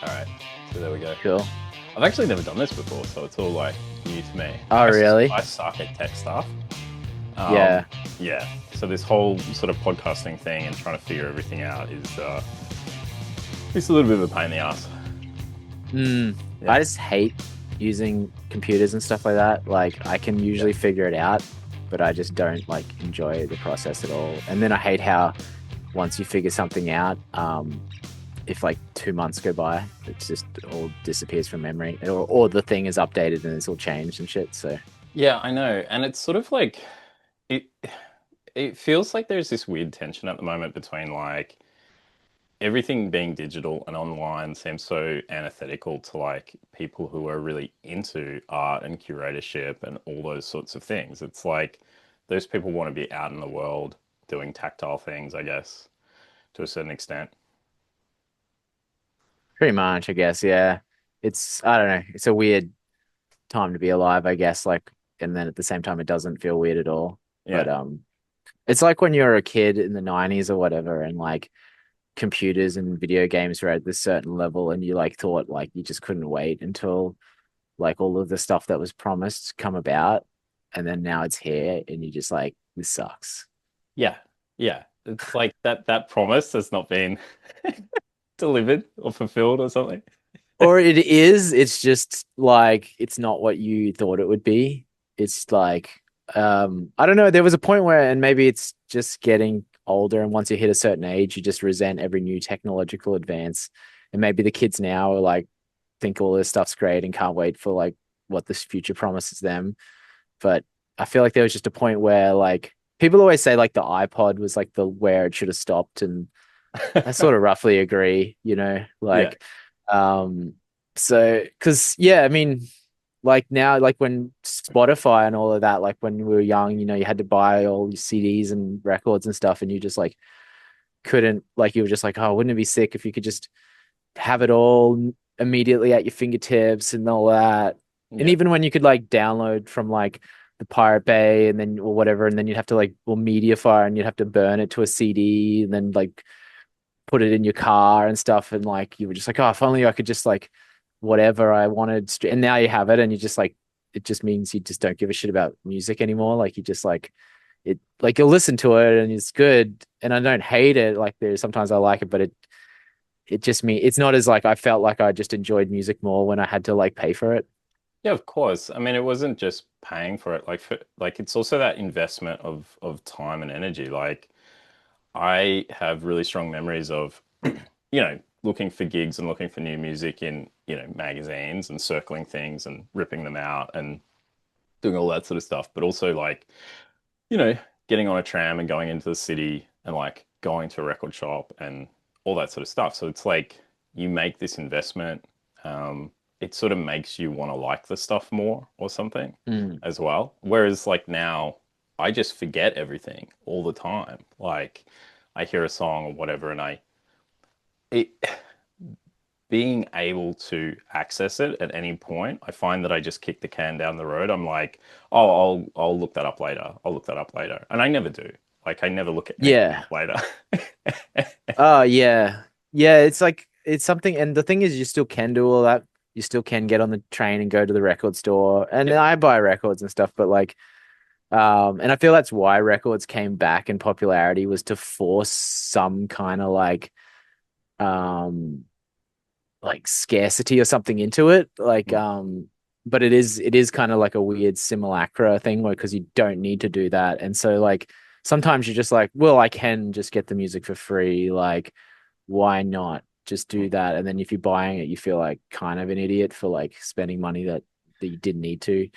All right, so there we go. Cool. I've actually never done this before, so it's all like new to me. Oh, really? I suck at tech stuff. Yeah. Yeah. So this whole sort of podcasting thing and trying to figure everything out is it's a little bit of a pain in the ass. Yeah. I just hate using computers and stuff like that. Like, I can usually figure it out, but I just don't like enjoy the process at all. And then I hate how once you figure something out, if like 2 months go by, it just all disappears from memory, or the thing is updated and it's all changed and shit. So yeah, I know, and it's sort of like it feels like there's this weird tension at the moment between like everything being digital and online seems so antithetical to like people who are really into art and curatorship and all those sorts of things. It's like those people want to be out in the world doing tactile things, I guess, to a certain extent. pretty much, I guess, yeah. I don't know, it's a weird time to be alive, I guess. Like, and then at the same time, it doesn't feel weird at all. But Yeah. it's like when you're a kid in the 90s or whatever, and like computers and video games were at this certain level, and you like thought like you just couldn't wait until like all of the stuff that was promised come about, and then now it's here, and you just like, this sucks. Yeah. Yeah. It's like that promise has not been delivered or fulfilled or something. Or it is, it's just like it's not what you thought it would be. It's like I don't know, there was a point where, and maybe it's just getting older, and once you hit a certain age you just resent every new technological advance, and maybe the kids now are like, think all this stuff's great and can't wait for like what this future promises them. But I feel like there was just a point where like people always say like the iPod was like the where it should have stopped, and I sort of roughly agree, Yeah. like, so, because, yeah, I mean, like now, like when Spotify and all of that, like when we were young, you had to buy all your CDs and records and stuff, and you just like couldn't, like, you were just like, oh, wouldn't it be sick if you could just have it all immediately at your fingertips and all that. And Yeah. even when you could like download from like the Pirate Bay and then or whatever, and then you'd have to like, or Mediafire, and you'd have to burn it to a CD and then like put it in your car and stuff, and like you were just like, oh, if only I could just like whatever I wanted, and now you have it, and you just like, it just means you just don't give a shit about music anymore. Like, you just like it, like you'll listen to it and it's good, and I don't hate it. Like, there's sometimes I like it, but it just me, it's not as like, I felt like I just enjoyed music more when I had to like pay for it. Yeah, of course. I mean, it wasn't just paying for it. Like it's also that investment of time and energy. Like I have really strong memories of, looking for gigs and looking for new music in, magazines and circling things and ripping them out and doing all that sort of stuff. But also like, you know, getting on a tram and going into the city and like going to a record shop and all that sort of stuff. So it's like you make this investment. It sort of makes you want to like the stuff more or something Mm. as well. Whereas like now, I just forget everything all the time. Like I hear a song or whatever, and it being able to access it at any point, I find that I just kick the can down the road. I'm like, oh, I'll look that up later. I'll look that up later, and I never do. Like I never look at anything Yeah. up later. Oh, yeah. Yeah, it's like, it's something, and the thing is, you still can do all that. You still can get on the train and go to the record store, and Yep. I buy records and stuff, but like, and I feel that's why records came back in popularity, was to force some kind of um like scarcity or something into it, like, but it is kind of like a weird simulacra thing, where, because you don't need to do that, and so like sometimes you're just like, well, I can just get the music for free, like, why not just do that? And then if you're buying it, you feel like kind of an idiot for like spending money that you didn't need to.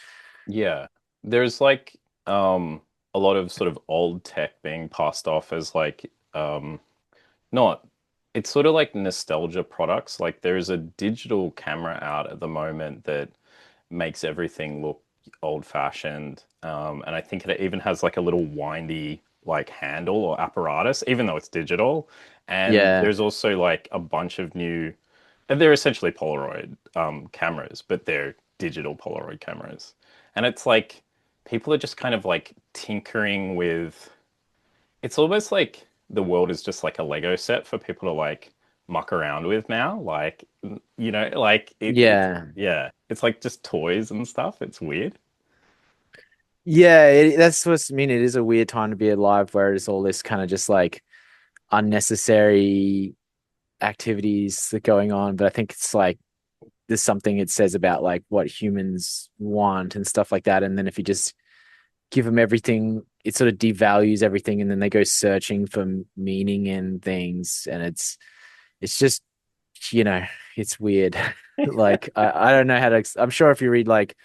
Yeah. There's like a lot of sort of old tech being passed off as like not it's sort of like nostalgia products. Like there's a digital camera out at the moment that makes everything look old fashioned. And I think it even has like a little windy like handle or apparatus, even though it's digital. And Yeah. there's also like a bunch of new, and they're essentially Polaroid cameras, but they're digital Polaroid cameras. And it's like people are just kind of like tinkering with, it's almost like the world is just like a Lego set for people to like muck around with now. Like, like Yeah. yeah, it's like just toys and stuff. It's weird. Yeah, that's what's I mean. It is a weird time to be alive where it's all this kind of just like unnecessary activities that are going on. But I think it's like there's something it says about like what humans want and stuff like that. And then if you just give them everything, it sort of devalues everything, and then they go searching for meaning in things, and it's just it's weird. Like I don't know how to. I'm sure if you read like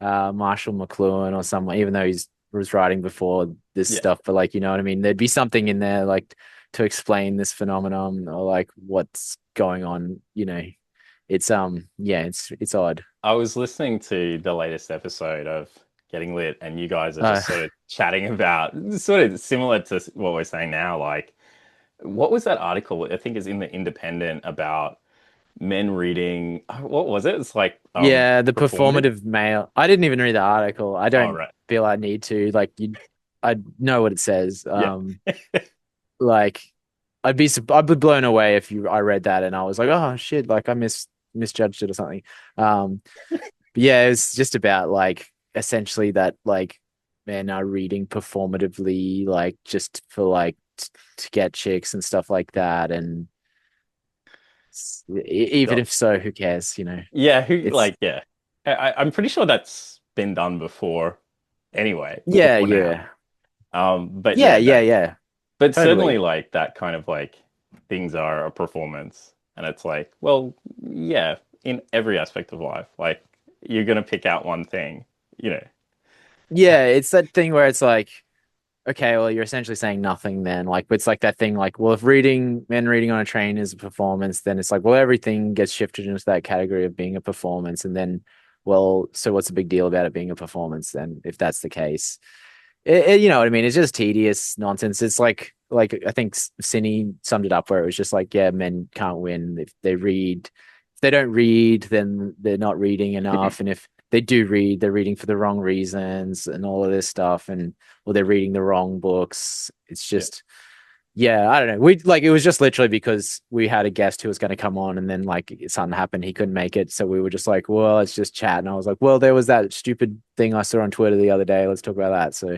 Marshall McLuhan or someone, even though he's was writing before this Yeah. stuff, but like, you know what I mean? There'd be something in there like to explain this phenomenon or like what's going on, It's yeah, it's odd. I was listening to the latest episode of Getting Lit, and you guys are Uh, just sort of chatting about sort of similar to what we're saying now. Like, what was that article? I think is in the Independent about men reading. What was it? It's like yeah, the performative. performative male. I didn't even read the article. I Oh, don't right. feel I need to. Like I know what it says. Yeah. Like I'd be blown away if I read that and I was like, oh shit, like I misjudged it or something. But yeah, it's just about like essentially that like men are reading performatively, like just for like to get chicks and stuff like that. And even Sure. if so, who cares? Yeah. Who It's yeah. I'm pretty sure that's been done before. Anyway, yeah, before now. yeah, But yeah, yeah, yeah, that. yeah, But certainly, totally. like that kind of like things are a performance, and it's like, well, yeah, in every aspect of life, like you're gonna pick out one thing, you know. Yeah, it's that thing where it's like, okay, well, you're essentially saying nothing then. Like, it's like that thing, like, well, if men reading on a train is a performance, then it's like, well, everything gets shifted into that category of being a performance. And then, well, so what's the big deal about it being a performance then, if that's the case? You know what I mean? It's just tedious nonsense. It's like I think Cine summed it up where it was just like, yeah, men can't win if they don't read, then they're not reading enough, and if they do read, they're reading for the wrong reasons and all of this stuff, and or they're reading the wrong books. It's Yeah. just yeah, I don't know. We like it was just literally because we had a guest who was going to come on, and then like something happened, he couldn't make it, so we were just like, well, let's just chat. And I was like, well, there was that stupid thing I saw on Twitter the other day. Let's talk about that. So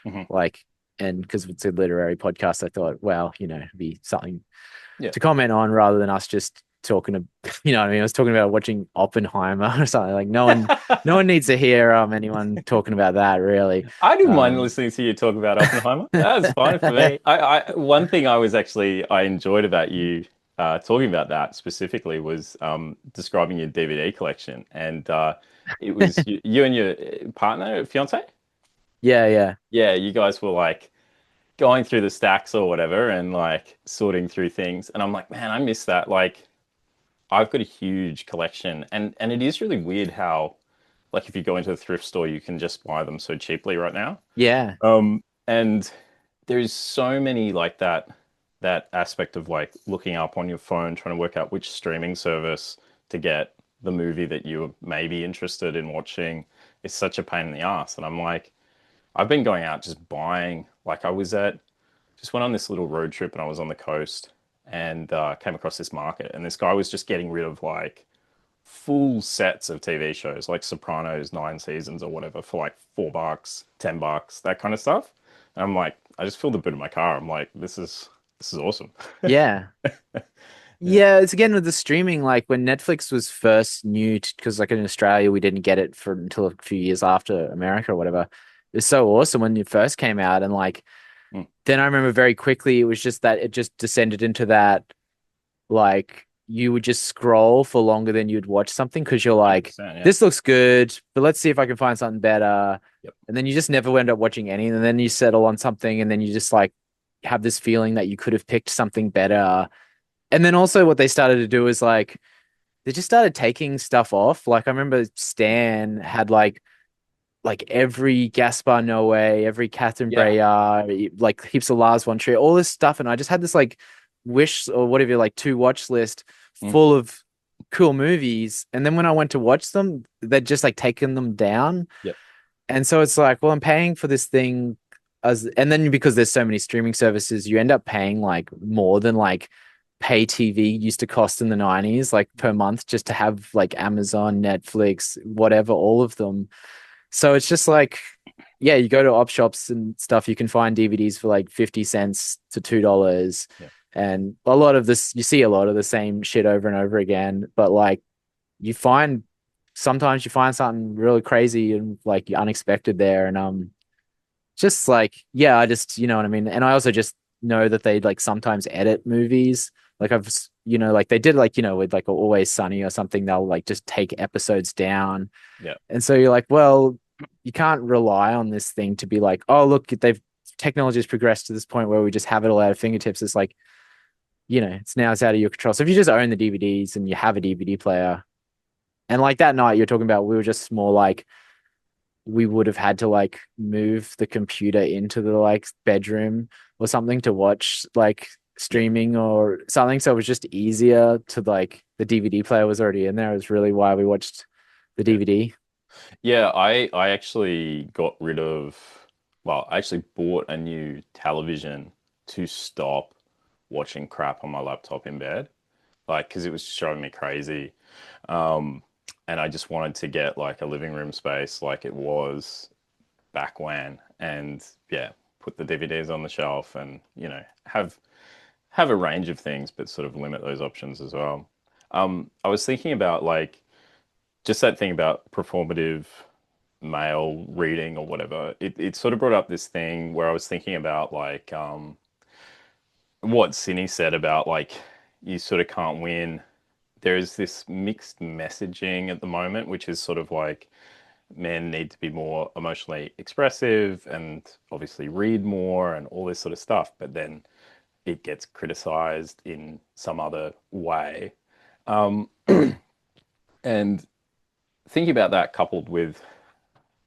Mhm. like, and because it's a literary podcast, I thought, well, it'd be something Yeah. to comment on rather than us just talking to, what I mean? I was talking about watching Oppenheimer or something. Like no one needs to hear anyone talking about that really. I didn't mind Um, listening to you talk about Oppenheimer. That's fine for me. One thing I enjoyed about you talking about that specifically was describing your DVD collection, and it was you and your partner, fiance. yeah, yeah, Yeah, you guys were like going through the stacks or whatever and like sorting through things. And I'm like, man, I miss that. Like, I've got a huge collection, and it is really weird how, like, if you go into a thrift store, you can just buy them so cheaply right now. yeah, And there's so many like that aspect of like looking up on your phone, trying to work out which streaming service to get the movie that you may be interested in watching is such a pain in the ass. And I'm like, I've been going out just buying. Like just went on this little road trip and I was on the coast and came across this market and this guy was just getting rid of like full sets of TV shows like Sopranos, 9 seasons or whatever for like $4, $10, that kind of stuff. And I'm like, I just filled the boot of my car. I'm like, this is awesome. yeah. Yeah. Yeah, it's again with the streaming, like when Netflix was first new, because like in Australia, we didn't get it for until a few years after America or whatever. It was so awesome when it first came out. And like, Mm. then I remember very quickly, it was just that it just descended into that, like, you would just scroll for longer than you'd watch something because you're like, 100%, yeah. this looks good, but let's see if I can find something better. Yep. And then you just never end up watching any. And then you settle on something, and then you just like have this feeling that you could have picked something better. And then also what they started to do is like they just started taking stuff off. Like I remember Stan had like every Gaspar Noé, every Catherine Yeah. Breillat, like heaps of Lars von Trier, all this stuff. And I just had this like wish or whatever, like to watch list Mm. full of cool movies. And then when I went to watch them, they'd just like taken them down. Yep. And so it's like, well, I'm paying for this thing and then because there's so many streaming services, you end up paying like more than like pay TV used to cost in the 90s, like per month, just to have like Amazon, Netflix, whatever, all of them. So it's just like, yeah, you go to op shops and stuff, you can find DVDs for like 50 cents to $2. Yeah. And a lot of this, you see a lot of the same shit over and over again. But like, sometimes you find something really crazy and like unexpected there. And just like, yeah, I just, you know what I mean? And I also just know that they like sometimes edit movies. Like like they did like, with like Always Sunny or something, they'll like just take episodes down. Yeah. And so you're like, well, you can't rely on this thing to be like, oh, look, technology has progressed to this point where we just have it all at our fingertips. It's like, it's out of your control. So if you just own the DVDs and you have a DVD player, and like that night you're talking about, we were just more like, we would have had to like move the computer into the like bedroom or something to watch like streaming or something. So it was just easier to like, the DVD player was already in there. It was really why we watched the DVD. Yeah, I actually got rid of, well, I actually bought a new television to stop watching crap on my laptop in bed, like, because it was showing me crazy. And I just wanted to get like a living room space like it was back when, and yeah, put the DVDs on the shelf and, have a range of things, but sort of limit those options as well. I was thinking about like just that thing about performative male reading or whatever. It sort of brought up this thing where I was thinking about like what Sini said about like you sort of can't win. There's this mixed messaging at the moment, which is sort of like men need to be more emotionally expressive and obviously read more and all this sort of stuff, but then it gets criticized in some other way. And thinking about that coupled with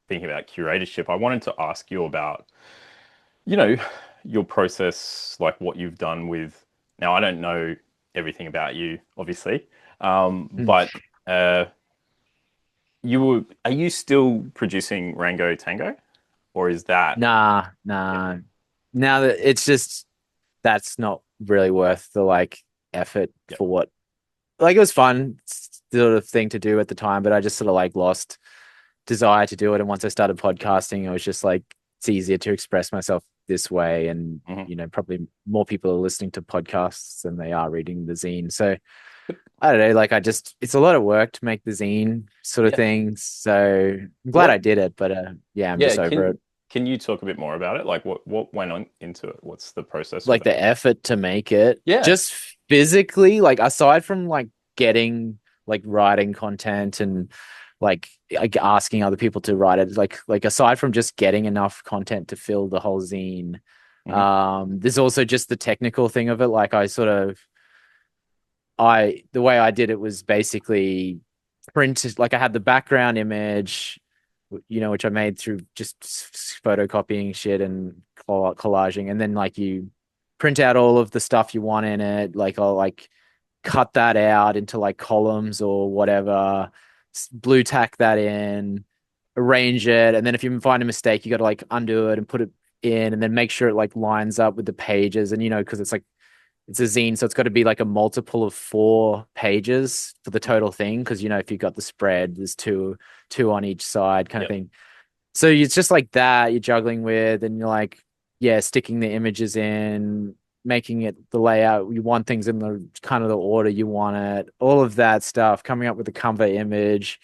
thinking about curatorship, I wanted to ask you about, you know, your process, like what you've done with. Now, I don't know everything about you, obviously, but are you still producing Rango Tango, or is that? Nah. Yeah, Now that it's just, that's not really worth the like effort yeah, for what, like, it was fun sort of thing to do at the time, but I just sort of like lost desire to do it. And once I started podcasting, I was just like, it's easier to express myself this way. And, mhm. probably more people are listening to podcasts than they are reading the zine. So I don't know, like it's a lot of work to make the zine sort of Yeah. thing. So I'm glad What? I did it, but yeah, I'm Yeah, just over it. can you talk a bit more about it? Like what went on into it? What's the process with Like that? the effort to make it Yeah. just physically, like aside from like getting like writing content and like asking other people to write it, like aside from just getting enough content to fill the whole zine, Hmm. there's also just the technical thing of it. Like the way I did it was basically printed, like I had the background image, which I made through just photocopying shit and collaging, and then like you print out all of the stuff you want in it. Like I'll like cut that out into like columns or whatever, blue tack that in, arrange it, and then if you find a mistake, you got to like undo it and put it in, and then make sure it like lines up with the pages, and because it's like it's a zine, so it's got to be like a multiple of 4 pages for the total thing. Because if you've got the spread, there's two on each side, kind of Yep. thing. So it's just like that you're juggling with, and you're like, yeah, sticking the images in, making it the layout you want, things in the kind of the order you want it, all of that stuff, coming up with the cover image.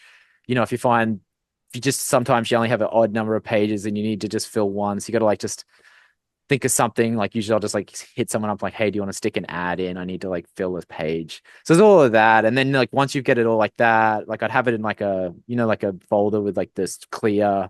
If you just sometimes you only have an odd number of pages and you need to just fill one, so you got to like just think of something. Like usually I'll just like hit someone up like, hey, do you want to stick an ad in? I need to like fill this page. So there's all of that. And then like once you get it all like that, like I'd have it in like like a folder with like this clear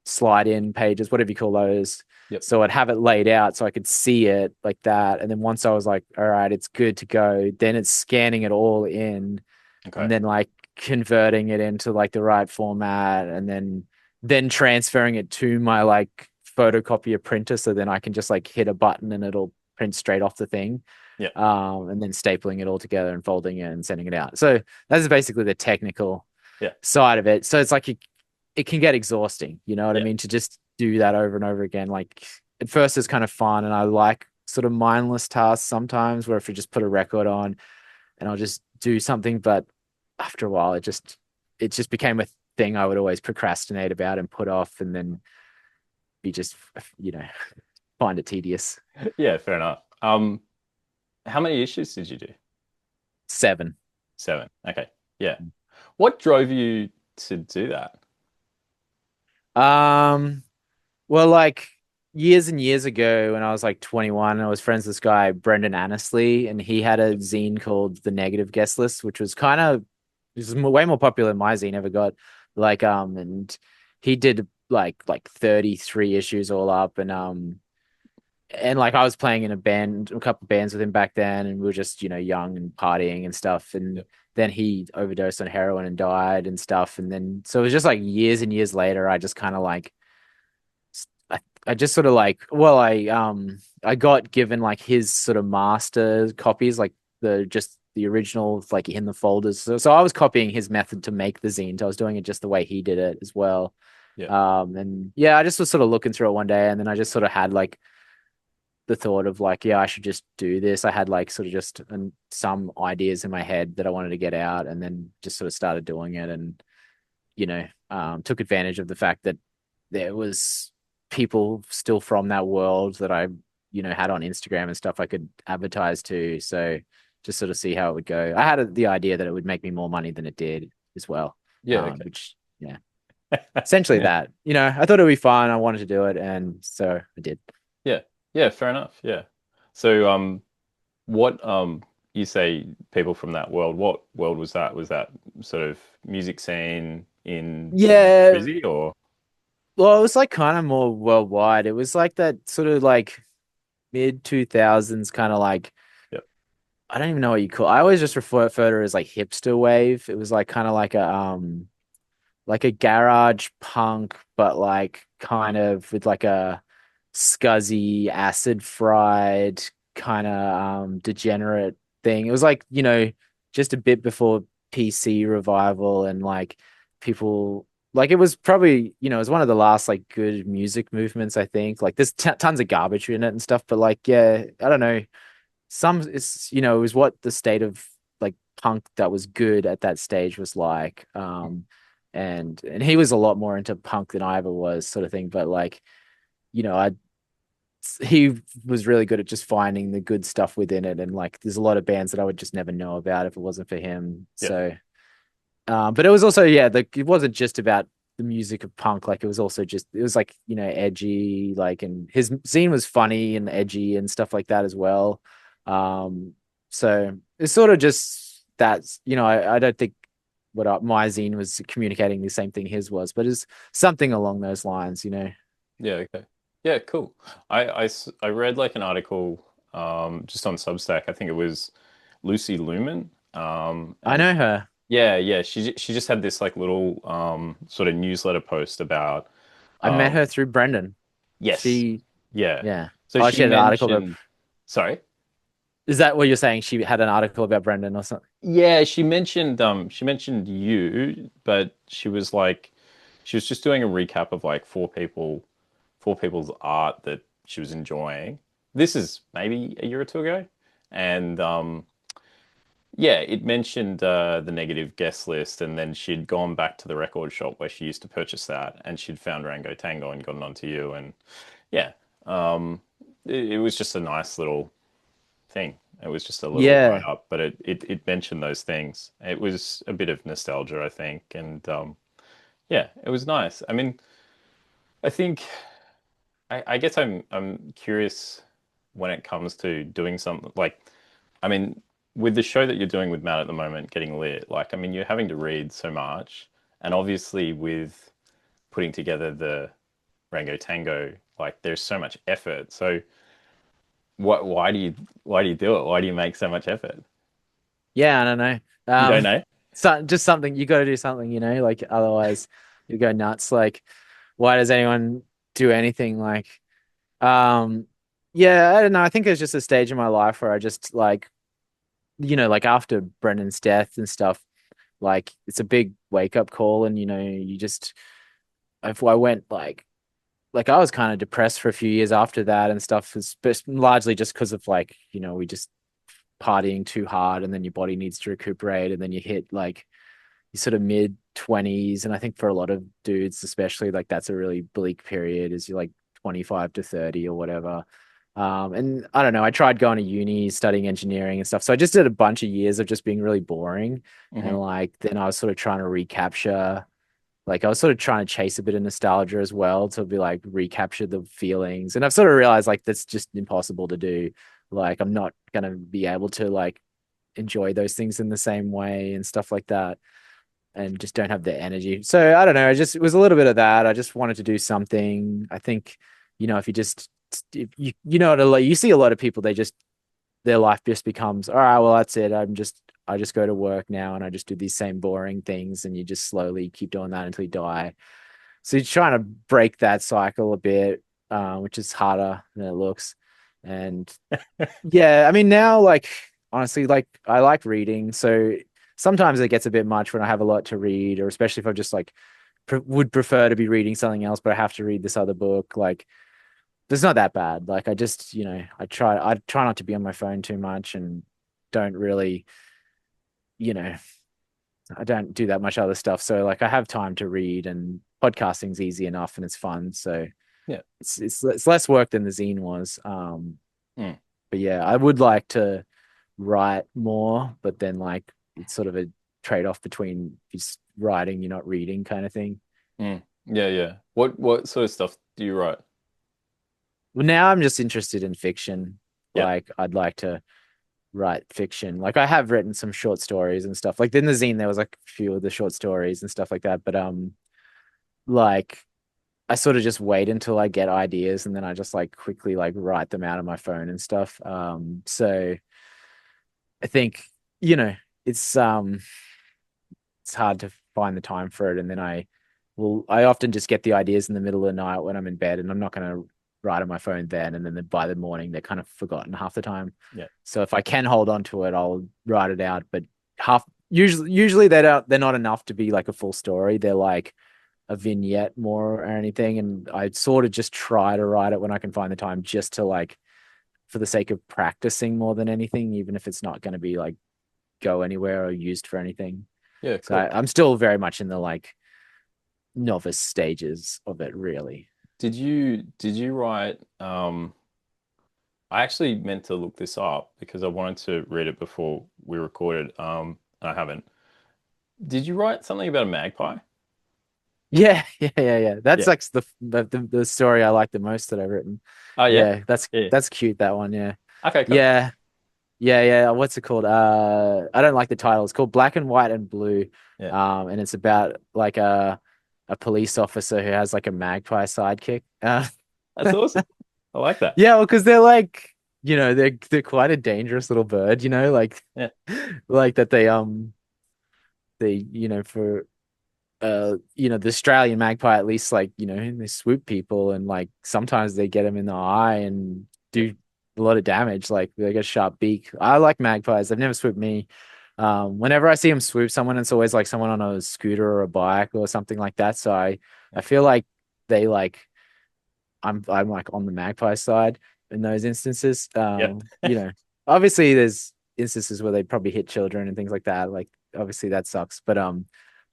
slide in pages, whatever you call those. Yep. So I'd have it laid out so I could see it like that. And then once I was like, all right, it's good to go, then it's scanning it all in Okay. and then like converting it into like the right format, and then transferring it to my like photocopier printer, so then I can just like hit a button and it'll print straight off the thing. Yeah. And then stapling it all together and folding it and sending it out. So that's basically the technical Yeah. side of it. So it's like it can get exhausting, you know what I Yeah. mean, to just do that over and over again. Like at first it's kind of fun, and I like sort of mindless tasks sometimes, where if you just put a record on and I'll just do something, but after a while it just became a thing I would always procrastinate about and put off, and then be just, you know, find it tedious. Yeah, fair enough. How many issues did you do? 7. 7. Okay. Yeah. What drove you to do that? Um, well, like years and years ago when I was like 21, I was friends with this guy, Brendan Annesley, and he had a zine called The Negative Guest List, which was kind of, this is way more popular than my zine ever got. Like, and he did like 33 issues all up, and like I was playing in a couple of bands with him back then, and we were just, you know, young and partying and stuff. And Yeah. then he overdosed on heroin and died and stuff. And then so it was just like years and years later, I just kind of like I just sort of like, well, I got given like his sort of master copies, like the original, like in the folders. So I was copying his method to make the zine. So I was doing it just the way he did it as well. Yeah. And yeah, I just was sort of looking through it one day, and then I just sort of had like the thought of like, yeah, I should just do this. I had like sort of just some ideas in my head that I wanted to get out, and then just sort of started doing it, and you know, took advantage of the fact that there was people still from that world that I, you know, had on Instagram and stuff I could advertise to. So just sort of see how it would go. I had the idea that it would make me more money than it did as well. Yeah. Okay. Which, yeah, essentially that, you know, I thought it would be fun. I wanted to do it. And so I did. Yeah. Yeah. Fair enough. Yeah. So, what, you say people from that world, what world was that? Was that sort of music scene in Yeah. Brizzy or? Well, it was like kind of more worldwide. It was like that sort of like mid 2000s kind of like, Yep. I don't even know what you call it. I always just refer to it as like hipster wave. It was like kind of like a garage punk, but like kind of with like a scuzzy acid fried kind of degenerate thing. It was like, you know, just a bit before PC revival, and like people, like it was probably, you know, it was one of the last like good music movements, I think. Like there's tons of garbage in it and stuff, but like yeah, I don't know. Some it's, you know, it was what the state of like punk that was good at that stage was like. And he was a lot more into punk than I ever was, sort of thing. But like, you know, he was really good at just finding the good stuff within it, and like there's a lot of bands that I would just never know about if it wasn't for him. Yeah. So but it was also, yeah, like it wasn't just about the music of punk. Like it was also just, it was like, you know, edgy, like, and his scene was funny and edgy and stuff like that as well. So it's sort of just that's, you know, I don't think my zine was communicating the same thing his was, but it's something along those lines, you know. Yeah. Okay. Yeah. Cool. I read like an article, just on Substack. I think it was Lucy Lumen. I And know her. yeah, yeah. She just had this like little sort of newsletter post about I met um her through Brendan. yes, She, yeah. yeah. So Oh, she she had an article about, mentioned, sorry. is that what you're saying? She had an article about Brendan or something? Yeah, she mentioned you, but she was like she was just doing a recap of like four people's art that she was enjoying. This is maybe a year or two ago. And yeah, it mentioned the negative guest list, and then she'd gone back to the record shop where she used to purchase that, and she'd found Rango Tango and gotten onto you, and yeah, it was just a nice little thing. It was just a little write Yeah. up, but it mentioned those things. It was a bit of nostalgia, I think, and yeah, it was nice. I mean, I think I guess I'm curious when it comes to doing something like, I mean, with the show that you're doing with Matt at the moment, getting lit, like, I mean, you're having to read so much, and obviously with putting together the Rango Tango, like, there's so much effort. So, what? Why do you do it? Why do you make so much effort? Yeah, I don't know. You don't know? So just something, you got to do something, you know, like otherwise you go nuts. Like, why does anyone do anything? Like, um, yeah, I don't know. I think it's just a stage in my life where I just like, you know, like after Brendan's death and stuff, like it's a big wake up call, and you know, you just, if I went like I was kind of depressed for a few years after that and stuff, was largely just because of like, we just partying too hard and then your body needs to recuperate and then you hit like your sort of mid 20s. And I think for a lot of dudes, especially, like that's a really bleak period, is you're like 25 to 30 or whatever. And I don't know, I tried going to uni, studying engineering and stuff. So I just did a bunch of years of just being really boring. Hmm. And like then I was sort of trying to recapture, like I was sort of trying to chase a bit of nostalgia as well to be like recapture the feelings. And I've sort of realized like that's just impossible to do. Like I'm not gonna be able to like enjoy those things in the same way and stuff like that, and just don't have the energy. So I don't know. It was a little bit of that. I just wanted to do something. I think, if you just if you see a lot of people, they just their life just becomes, all right, well, that's it. I just go to work now and I just do these same boring things, and you just slowly keep doing that until you die. So you're trying to break that cycle a bit, which is harder than it looks. And yeah, I mean, now, like, honestly, like, I like reading. So sometimes it gets a bit much when I have a lot to read, or especially if I just like would prefer to be reading something else, but I have to read this other book. Like, it's not that bad. Like, I just, I try not to be on my phone too much and don't really, you know, I don't do that much other stuff. So, like, I have time to read, and podcasting's easy enough and it's fun. So Yeah. it's less work than the zine was. Mm. But yeah, I would like to write more, but then like it's sort of a trade-off between just writing, you're not reading kind of thing. Mm. Yeah, yeah. What sort of stuff do you write? Well, now I'm just interested in fiction. Yeah. Like I'd like to write fiction. Like I have written some short stories and stuff. Like in the zine, there was like a few of the short stories and stuff like that. But like I sort of just wait until I get ideas and then I just like quickly like write them out on my phone and stuff. So I think, you know, it's um it's hard to find the time for it. And then I often just get the ideas in the middle of the night when I'm in bed, and I'm not going to write on my phone then. And then by the morning, they're kind of forgotten half the time. Yeah. So if I can hold on to it, I'll write it out. But usually they're not enough to be like a full story. They're like a vignette more or anything. And I sort of just try to write it when I can find the time, just to like, for the sake of practicing more than anything, even if it's not going to be like go anywhere or used for anything. Yeah, So cool. I'm still very much in the like novice stages of it, really. Did you write I actually meant to look this up because I wanted to read it before we recorded. And I haven't. Did you write something about a magpie? Yeah, yeah. That's Yeah. like the story I like the most that I've written. Oh yeah. Yeah, that's Yeah. that's cute, that one. Yeah, Okay, cool. yeah, yeah. What's it called? I don't like the title. It's called Black and White and Blue. Yeah. And it's about like a police officer who has like a magpie sidekick. That's awesome. I like that. Yeah, well, because they're like, they're quite a dangerous little bird, like Yeah. like that they for the Australian magpie, at least, like, they swoop people, and like sometimes they get them in the eye and Yeah. do a lot of damage. Like they got a sharp beak. I like magpies. They've never swooped me. Whenever I see them swoop someone, it's always like someone on a scooter or a bike or something like that. So I feel like they like I'm like on the magpie side in those instances. Yeah. Obviously there's instances where they probably hit children and things like that. Like obviously that sucks. But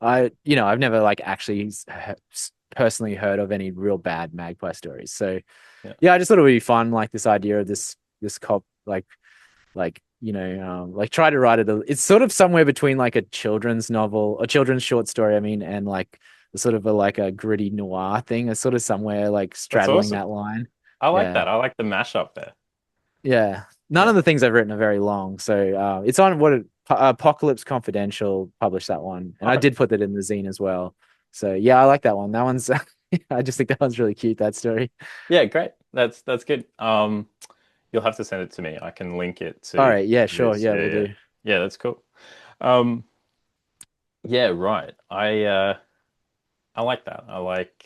I've never like actually personally heard of any real bad magpie stories. So Yeah. yeah, I just thought it would be fun, like this idea of this cop, like try to write it. It's sort of somewhere between like a children's novel, a children's short story, I mean, and like sort of like a gritty noir thing. It's sort of somewhere like That's straddling awesome. that line. I like Yeah, that. I like the mashup there. yeah. None Yeah. of the things I've written are very long, so it's on Apocalypse Confidential published that one, and I Okay. did put that in the zine as well. So yeah, I like that one. That one's I just think that one's really cute. That story. Yeah, great. That's good. You'll have to send it to me. I can link it All to right, yeah, sure, this. yeah, Yeah, we'll yeah. do. Yeah, that's cool. Um, yeah, right. I like that. I like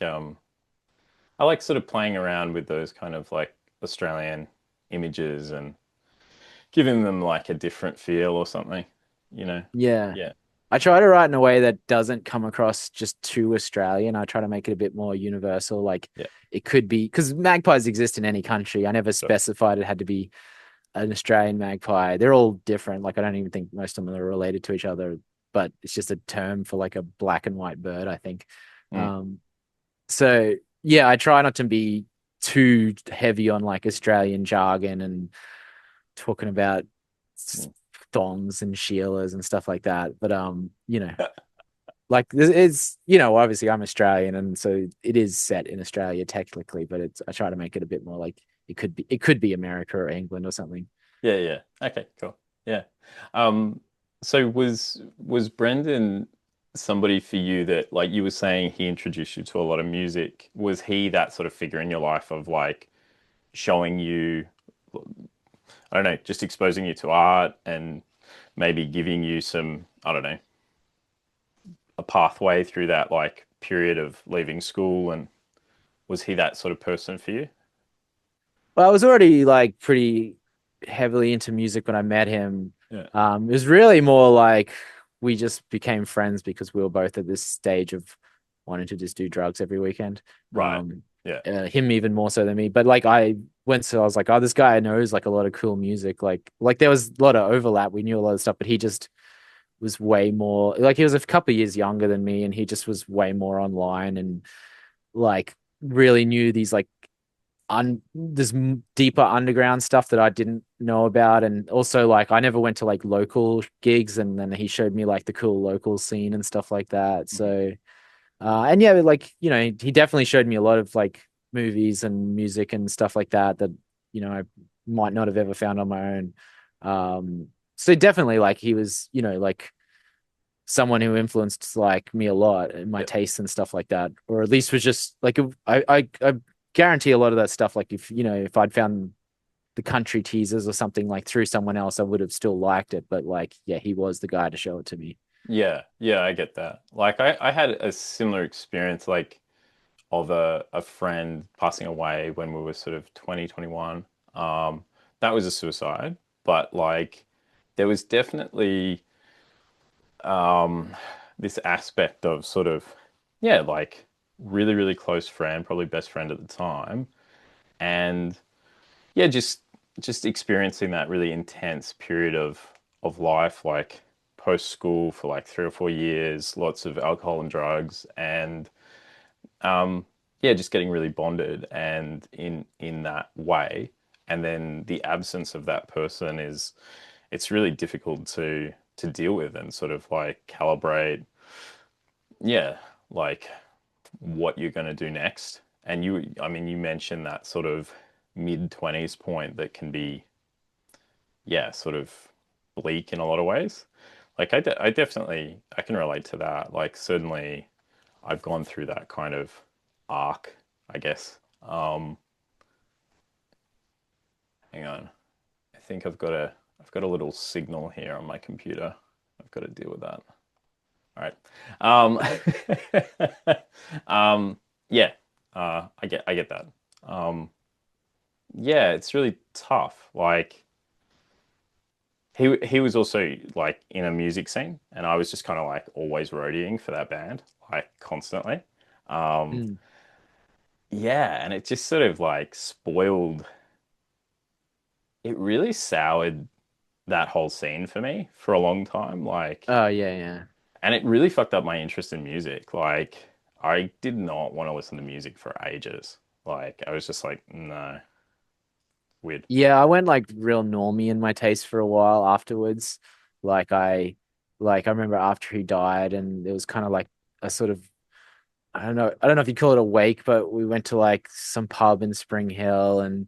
sort of playing around with those kind of like Australian images and giving them like a different feel or something, you know? Yeah. Yeah. I try to write in a way that doesn't come across just too Australian. I try to make it a bit more universal. Like Yeah, it could be because magpies exist in any country. I never sure. specified it had to be an Australian magpie. They're all different. Like I don't even think most of them are related to each other, but it's just a term for like a black and white bird, I think. Mm, Um, so yeah, I try not to be too heavy on like Australian jargon and talking about mm. thongs and Sheilas and stuff like that. But like this is, obviously I'm Australian and so it is set in Australia technically, but I try to make it a bit more like it could be America or England or something. Yeah, yeah. Okay, cool. Yeah. Um, so was Brendan somebody for you that, like you were saying, he introduced you to a lot of music? Was he that sort of figure in your life of like showing you, I don't know, just exposing you to art and maybe giving you some, I don't know, a pathway through that like period of leaving school? And was he that sort of person for you? Well, I was already like pretty heavily into music when I met him. Yeah. It was really more like we just became friends because we were both at this stage of wanting to just do drugs every weekend. Right. Yeah. Him even more so than me. But like I was like, oh, this guy knows like a lot of cool music. Like there was a lot of overlap. We knew a lot of stuff, but he just was way more like he was a couple of years younger than me, and he just was way more online and like really knew these like this deeper underground stuff that I didn't know about. And also like I never went to like local gigs, and then he showed me like the cool local scene and stuff like that. Mhm. So and yeah, like he definitely showed me a lot of like movies and music and stuff like that I might not have ever found on my own. So definitely like he was like someone who influenced like me a lot in my Yeah. tastes and stuff like that, or at least was just like I guarantee a lot of that stuff. Like if I'd found the country teasers or something like through someone else, I would have still liked it. But like, yeah, he was the guy to show it to me. Yeah, yeah, I get that. Like I had a similar experience like of a friend passing away when we were sort of 20, 21. That was a suicide, but like there was definitely this aspect of sort of yeah, like really, really close friend, probably best friend at the time. And yeah, just experiencing that really intense period of life, like post school for like 3 or 4 years, lots of alcohol and drugs, and yeah, just getting really bonded and in that way. And then the absence of that person is it's really difficult to deal with and sort of like calibrate, yeah, like what you're going to do next. And I mean, you mentioned that sort of mid 20s point that can be yeah, sort of bleak in a lot of ways. Like I definitely I can relate to that. Like certainly I've gone through that kind of arc, I guess. Hang on. I think I've got a little signal here on my computer. I've got to deal with that. All right. Yeah. I get that. Yeah, it's really tough. Like he was also like in a music scene, and I was just kind of like always roadieing for that band, like constantly. Um, Mm. yeah, and it just sort of like spoiled. It really soured that whole scene for me for a long time. Like, Oh yeah, yeah. and it really fucked up my interest in music. Like, I did not want to listen to music for ages. Like, I was just like, no, weird. Yeah, I went like real normie in my taste for a while afterwards. Like I remember after he died and it was kind of like a sort of I don't know if you'd call it a wake, but we went to like some pub in Spring Hill, and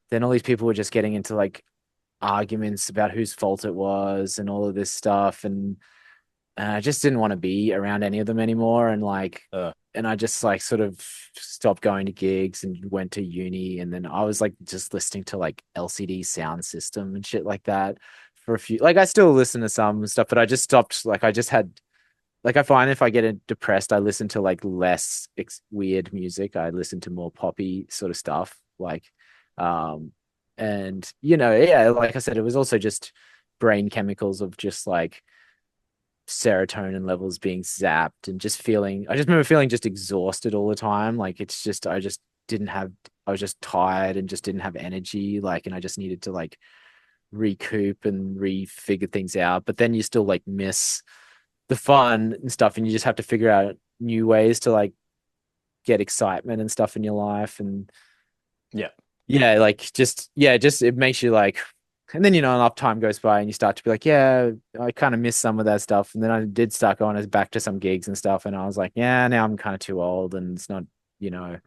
then all these people were just getting into like arguments about whose fault it was and all of this stuff. And I just didn't want to be around any of them anymore. And I just like sort of stopped going to gigs and went to uni. And then I was like just listening to like LCD Sound System and shit like that for a few. Like I still listen to some stuff, but I just stopped. Like I just had like I find if I get depressed, I listen to like less weird music. I listen to more poppy sort of stuff. Um, yeah, like I said, it was also just brain chemicals of just like serotonin levels being zapped and just feeling, I just remember feeling just exhausted all the time. Like it's just, I just didn't have, I was just tired and just didn't have energy. Like, and I just needed to like recoup and refigure things out. But then you still like miss the fun and stuff, and you just have to figure out new ways to like get excitement and stuff in your life. And Yeah. yeah, like just, yeah, just it makes you like, and then, enough time goes by and you start to be like, yeah, I kind of miss some of that stuff. And then I did start going back to some gigs and stuff. And I was like, yeah, now I'm kind of too old and it's not, you know,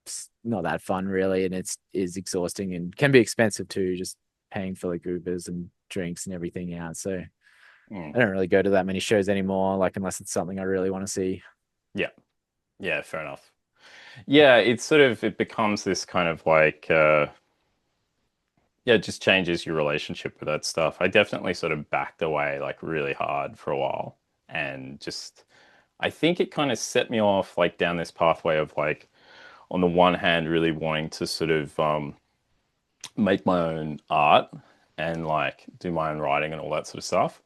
it's not that fun really. And is exhausting and can be expensive too, just paying for like Ubers and drinks and everything out. So Mm. I don't really go to that many shows anymore, like unless it's something I really want to see. Yeah. Yeah, fair enough. Yeah, it's sort of it becomes this kind of like yeah, it just changes your relationship with that stuff. I definitely sort of backed away like really hard for a while and just I think it kind of set me off like down this pathway of like on the one hand really wanting to sort of make my own art and like do my own writing and all that sort of stuff.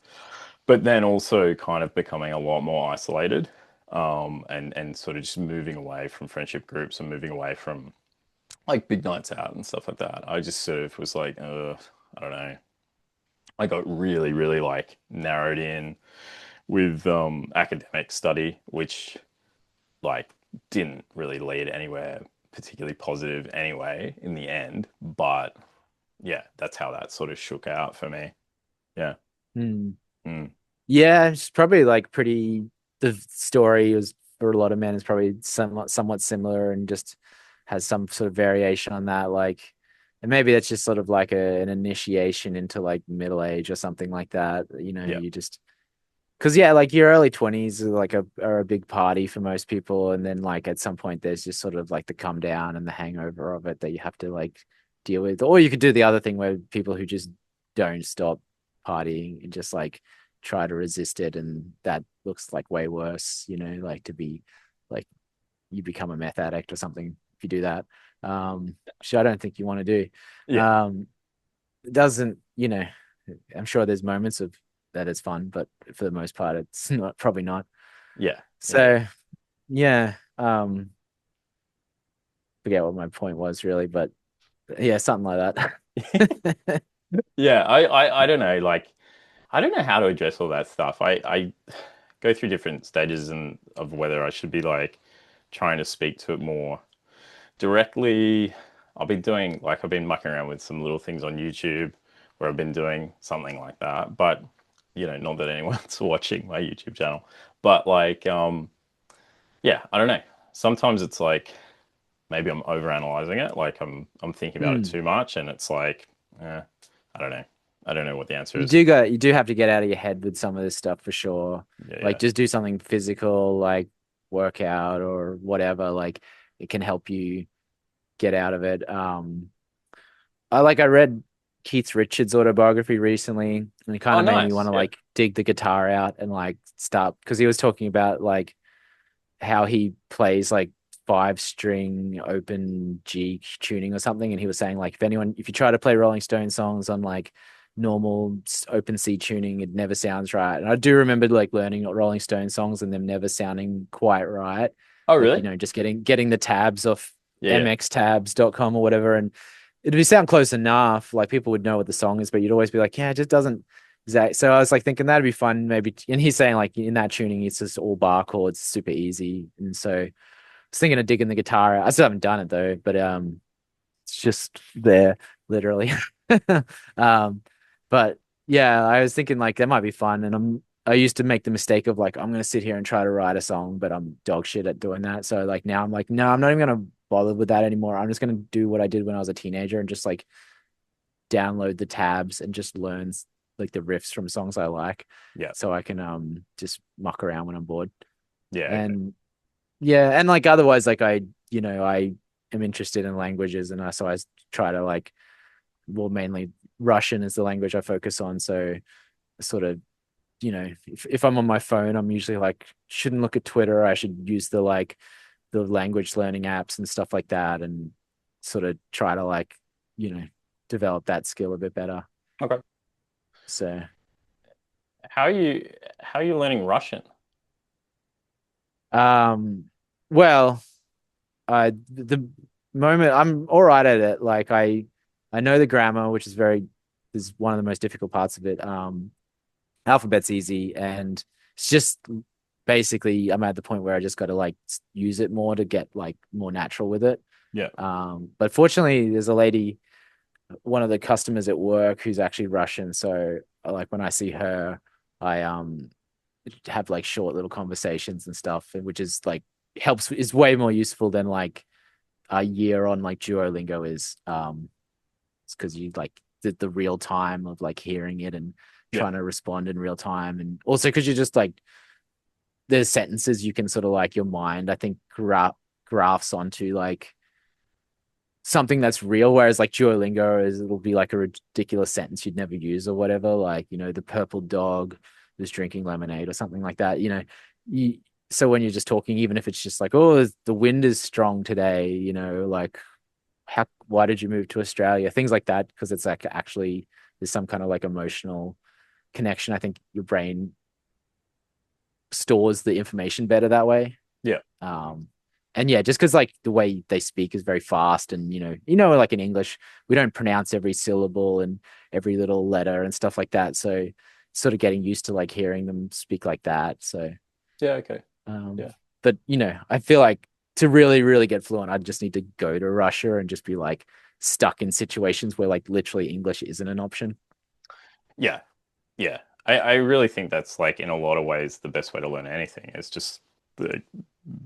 But then also kind of becoming a lot more isolated and sort of just moving away from friendship groups and moving away from like big nights out and stuff like that. I just sort of was like, I don't know. I got really, really like narrowed in with academic study, which like didn't really lead anywhere particularly positive anyway in the end. But yeah, that's how that sort of shook out for me. Yeah. Hmm. Mm. Yeah, it's probably like pretty. The story was for a lot of men is probably somewhat similar and just has some sort of variation on that. Like, and maybe that's just sort of like an initiation into like middle age or something like that. Yeah. You just because yeah, like your early 20s are a big party for most people, and then like at some point there's just sort of like the come down and the hangover of it that you have to like deal with. Or you could do the other thing where people who just don't stop partying and just like try to resist it, and that looks like way worse, like to be like you become a meth addict or something if you do that. Which I don't think you want to do. Yeah. Um, it doesn't, I'm sure there's moments of that it's fun, but for the most part, it's not probably not. Yeah. Yeah. So yeah, forget what my point was really, but yeah, something like that. Yeah. I don't know. Like, I don't know how to address all that stuff. I go through different stages and of whether I should be like trying to speak to it more directly. I've been mucking around with some little things on YouTube where I've been doing something like that. But, not that anyone's watching my YouTube channel. But like, yeah, I don't know. Sometimes it's like maybe I'm overanalyzing it. Like I'm thinking about it Mm. too much and it's like, I don't know. I don't know what the answer You is. do have to get out of your head with some of this stuff for sure. Yeah, Like yeah. just do something physical, like workout or whatever. Like it can help you get out of it. I read Keith Richards' autobiography recently, and it kind Oh, of made me want nice. to Yeah. like dig the guitar out and like start because he was talking about like how he plays like 5 string open G tuning or something, and he was saying like if you try to play Rolling Stone songs on like normal open C tuning, it never sounds right. And I do remember like learning Rolling Stone songs and them never sounding quite right. Oh, Like, really? just getting the tabs off Yeah, yeah. mxtabs.com or whatever, and it'd be sound close enough, like people would know what the song is, but you'd always be like, yeah, it just doesn't exact. So I was like thinking that'd be fun, maybe. And he's saying like in that tuning, it's just all bar chords, super easy. And so I was thinking of digging the guitar out. I still haven't done it though, but it's just there, literally. um, but yeah, I was thinking like that might be fun. And I used to make the mistake of like I'm gonna sit here and try to write a song, but I'm dog shit at doing that. So like now I'm like, no, I'm not even gonna bother with that anymore. I'm just gonna do what I did when I was a teenager and just like download the tabs and just learn like the riffs from songs I like, Yeah. so I can just muck around when I'm bored. Yeah. Okay. And yeah, and like otherwise, like I am interested in languages, and so I try to like, well, mainly Russian is the language I focus on. So sort of, if I'm on my phone, I'm usually like shouldn't look at Twitter. I should use the language learning apps and stuff like that, and sort of try to like, develop that skill a bit better. Okay. So How are you how are you learning Russian? Um, well, the moment I'm all right at it. Like I know the grammar, which is one of the most difficult parts of it. Alphabet's easy, and it's just basically I'm at the point where I just got to like use it more to get like more natural with it. Yeah. But fortunately, there's a lady, one of the customers at work, who's actually Russian. So like when I see her, I have like short little conversations and stuff, which is like helps is way more useful than like a year on like Duolingo is. It's because you like the real time of like hearing it and Yeah. trying to respond in real time, and also because you're just like there's sentences you can sort of like your mind I think graphs onto like something that's real, whereas like Duolingo is it'll be like a ridiculous sentence you'd never use or whatever, like the purple dog was drinking lemonade or something like that. You so when you're just talking, even if it's just like, oh, the wind is strong today, like why did you move to Australia, things like that, because it's like actually there's some kind of like emotional connection. I think your brain stores the information better that way. Yeah. um and yeah, just because like the way they speak is very fast, and like in English we don't pronounce every syllable and every little letter and stuff like that, so sort of getting used to like hearing them speak like that. So Yeah, okay. um Yeah. but I feel like to really really get fluent I just need to go to Russia and just be like stuck in situations where like literally English isn't an option. Yeah. Yeah. I really think that's like in a lot of ways the best way to learn anything is just the,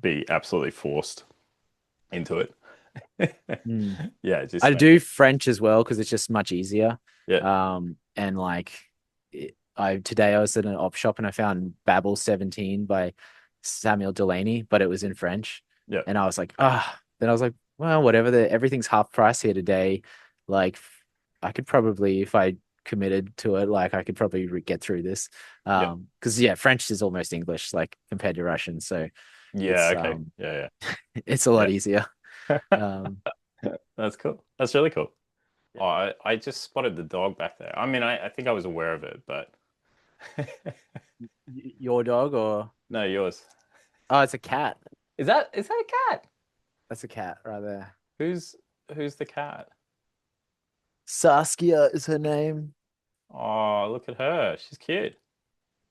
be absolutely forced into it. Mm. Yeah, just I make do it. French as well because it's just much easier. Yeah. And like I today I was at an op shop and I found Babel 17 by Samuel Delaney, but it was in French. Yeah. And I was like, then I was like, well, whatever, everything's half price here today. Like I could probably, if I committed to it, like I could probably get through this. Yeah. Because yeah, French is almost English, like compared to Russian. So Yeah, it's okay. Yeah, it's a lot yeah. easier. Yeah. Um, That's cool. That's really cool. Oh, I just spotted the dog back there. I mean, I think I was aware of it, but your dog or no, yours. oh, it's a cat. Is that a cat? That's a cat right there. Who's who's the cat? Saskia is her name. Oh, look at her. She's cute.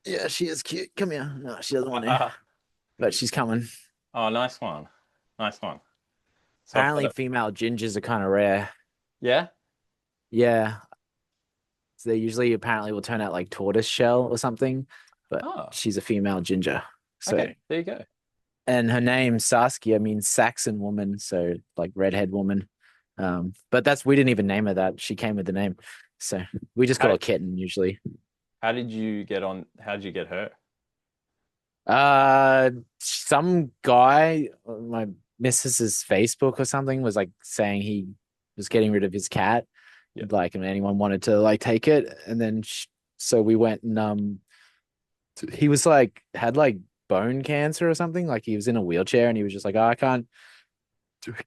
Yeah, she is cute. Come here. No, she doesn't want to, but she's coming. Oh, nice one. Nice one. So I've got Apparently, it. female gingers are kind of rare. Yeah? Yeah, so they usually apparently will turn out like tortoise shell or something, but Oh, she's a female ginger. So, okay. There you go. and her name Saskia means Saxon woman, so like redhead woman. But we didn't even name her that. She came with the name, so we just How call her did kitten usually. how did you get on? How did you get her? Some guy on my missus's Facebook or something was like saying he was getting rid of his cat, Yeah. like, and anyone wanted to like take it, and then so we went and he was like had like bone cancer or something, like he was in a wheelchair, and he was just like, oh, I can't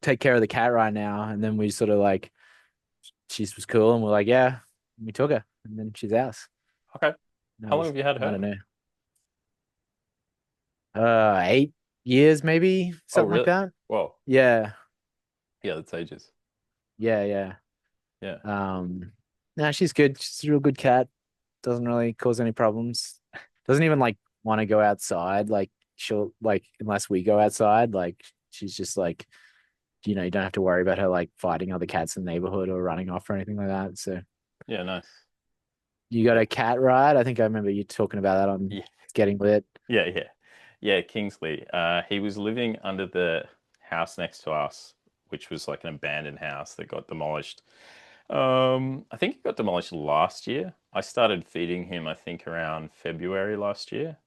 take care of the cat right now, and then we sort of like she was cool, and we're like, yeah, we took her, and then she's ours. Okay. And How long have you had I her? don't know, 8 years maybe, Oh, something like really? that. Whoa. Yeah. Yeah, that's ages. Yeah, yeah. Yeah. No, she's good. She's a real good cat. Doesn't really cause any problems. Doesn't even like want to go outside. Like she'll like unless we go outside. Like she's just like you don't have to worry about her like fighting other cats in the neighborhood or running off or anything like that. So Yeah, nice. you got Yeah. a cat, right? I think I remember you talking about that on Yeah. Getting Lit. Yeah, yeah. Yeah, Kingsley. He was living under the house next to us, which was like an abandoned house that got demolished. I think it got demolished last year. I started feeding him, I think, around February last year.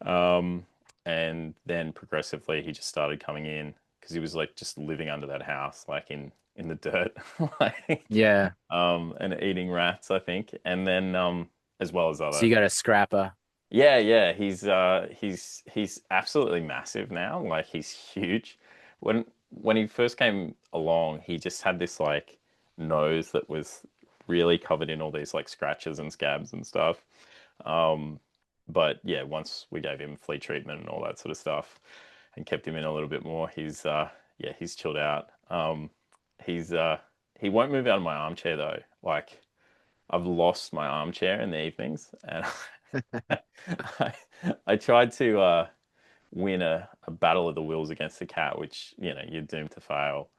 Um, and then progressively he just started coming in because he was like just living under that house, like in the dirt, like Yeah. and eating rats, I think. And then as well as So other. you got a scrapper. Yeah, yeah, he's absolutely massive now. Like he's huge. When he first came along, he just had this like nose that was really covered in all these like scratches and scabs and stuff. But yeah, once we gave him flea treatment and all that sort of stuff, and kept him in a little bit more, he's chilled out. He's he won't move out of my armchair though. Like I've lost my armchair in the evenings, and I, I tried to win a battle of the wills against the cat, which you're doomed to fail.